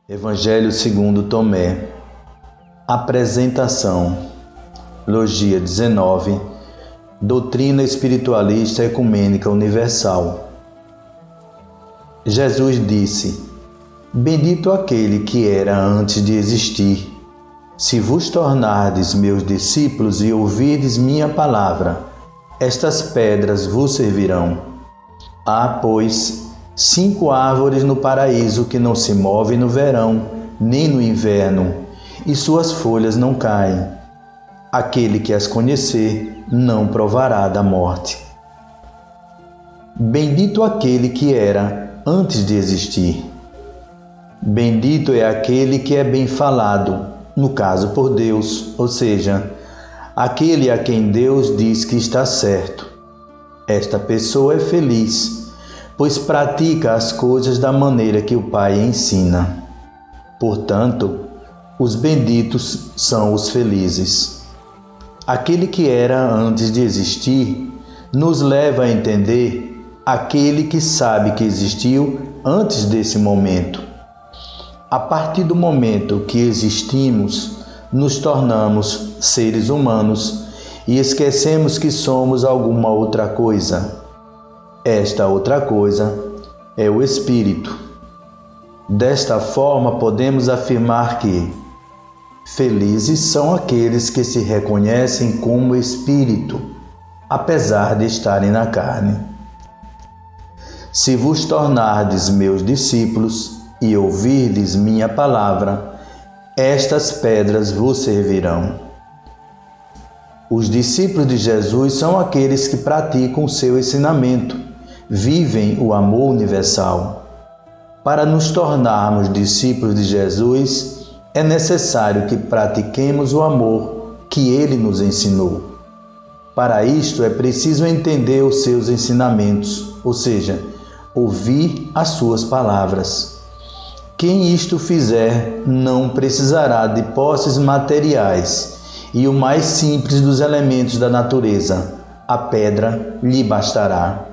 Evangelho segundo Tomé. Apresentação. Logia 19. Doutrina espiritualista ecumênica universal. Jesus disse: Bendito aquele que era antes de existir. Se vos tornardes meus discípulos e ouvirdes minha palavra, estas pedras vos servirão. Há, pois, 5 árvores no paraíso que não se movem no verão, nem no inverno, e suas folhas não caem. Aquele que as conhecer não provará da morte. Bendito aquele que era antes de existir. Bendito é aquele que é bem falado, no caso por Deus, ou seja, aquele a quem Deus diz que está certo. Esta pessoa é feliz, pois pratica as coisas da maneira que o Pai ensina. Portanto, os benditos são os felizes. Aquele que era antes de existir nos leva a entender aquele que sabe que existiu antes desse momento. A partir do momento que existimos, nos tornamos seres humanos e esquecemos que somos alguma outra coisa. Esta outra coisa é o Espírito. Desta forma, podemos afirmar que felizes são aqueles que se reconhecem como Espírito, apesar de estarem na carne. Se vos tornardes meus discípulos e ouvirdes minha palavra, estas pedras vos servirão. Os discípulos de Jesus são aqueles que praticam o seu ensinamento, vivem o amor universal. Para nos tornarmos discípulos de Jesus, é necessário que pratiquemos o amor que ele nos ensinou. Para isto é preciso entender os seus ensinamentos, ou seja, ouvir as suas palavras. Quem isto fizer não precisará de posses materiais e o mais simples dos elementos da natureza, a pedra, lhe bastará.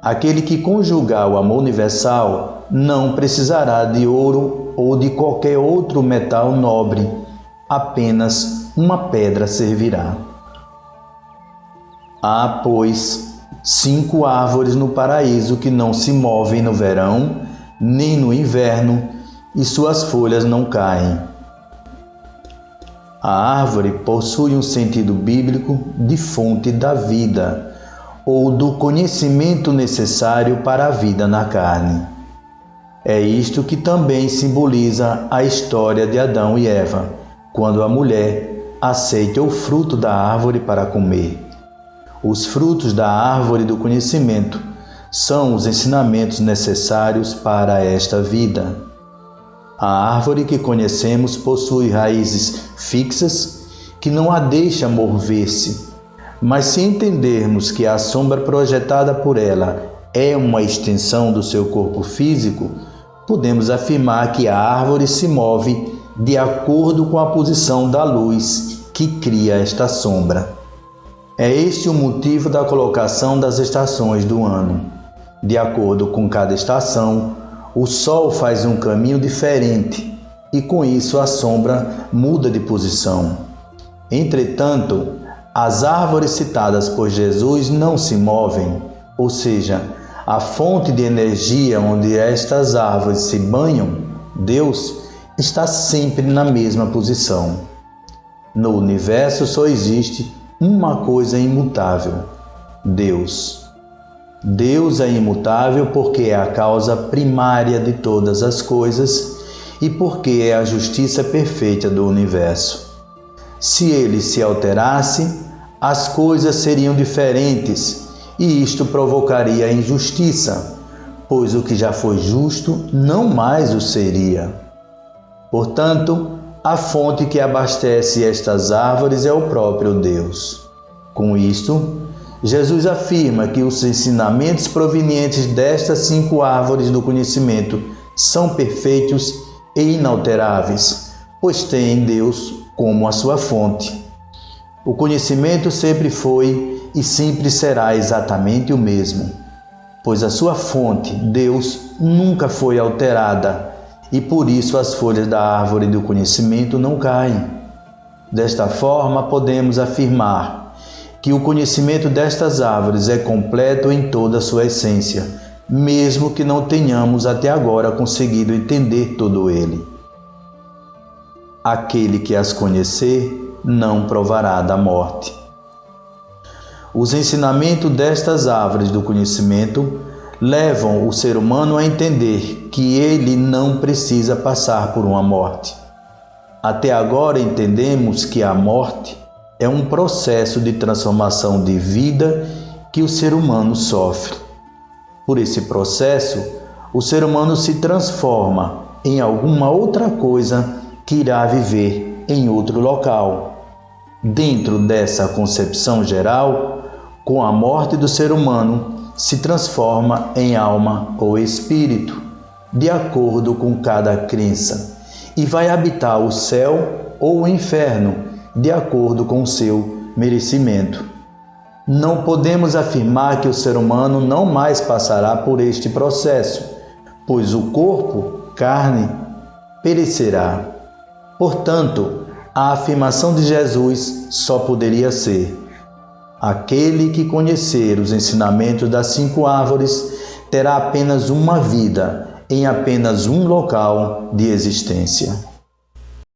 Aquele que conjugar o amor universal não precisará de ouro ou de qualquer outro metal nobre, apenas uma pedra servirá. Há, pois, 5 árvores no paraíso que não se movem no verão, nem no inverno, e suas folhas não caem. A árvore possui um sentido bíblico de fonte da vida, ou do conhecimento necessário para a vida na carne. É isto que também simboliza a história de Adão e Eva, quando a mulher aceita o fruto da árvore para comer. Os frutos da árvore do conhecimento são os ensinamentos necessários para esta vida. A árvore que conhecemos possui raízes fixas que não a deixam mover-se, mas se entendermos que a sombra projetada por ela é uma extensão do seu corpo físico, podemos afirmar que a árvore se move de acordo com a posição da luz que cria esta sombra. É este o motivo da colocação das estações do ano. De acordo com cada estação, o Sol faz um caminho diferente e com isso a sombra muda de posição. Entretanto, as árvores citadas por Jesus não se movem, ou seja, a fonte de energia onde estas árvores se banham, Deus, está sempre na mesma posição. No universo só existe uma coisa imutável: Deus. Deus é imutável porque é a causa primária de todas as coisas e porque é a justiça perfeita do universo. Se ele se alterasse, as coisas seriam diferentes e isto provocaria injustiça, pois o que já foi justo não mais o seria. Portanto, a fonte que abastece estas árvores é o próprio Deus. Com isto, Jesus afirma que os ensinamentos provenientes destas 5 árvores do conhecimento são perfeitos e inalteráveis, pois têm Deus como a sua fonte. O conhecimento sempre foi e sempre será exatamente o mesmo, pois a sua fonte, Deus, nunca foi alterada e por isso as folhas da árvore do conhecimento não caem. Desta forma, podemos afirmar que o conhecimento destas árvores é completo em toda a sua essência, mesmo que não tenhamos até agora conseguido entender todo ele. Aquele que as conhecer não provará da morte. Os ensinamentos destas árvores do conhecimento levam o ser humano a entender que ele não precisa passar por uma morte. Até agora entendemos que a morte é um processo de transformação de vida que o ser humano sofre. Por esse processo, o ser humano se transforma em alguma outra coisa que irá viver em outro local. Dentro dessa concepção geral, com a morte do ser humano, se transforma em alma ou espírito, de acordo com cada crença, e vai habitar o céu ou o inferno, de acordo com o seu merecimento. Não podemos afirmar que o ser humano não mais passará por este processo, pois o corpo, carne, perecerá. Portanto, a afirmação de Jesus só poderia ser: aquele que conhecer os ensinamentos das 5 árvores terá apenas uma vida em apenas um local de existência.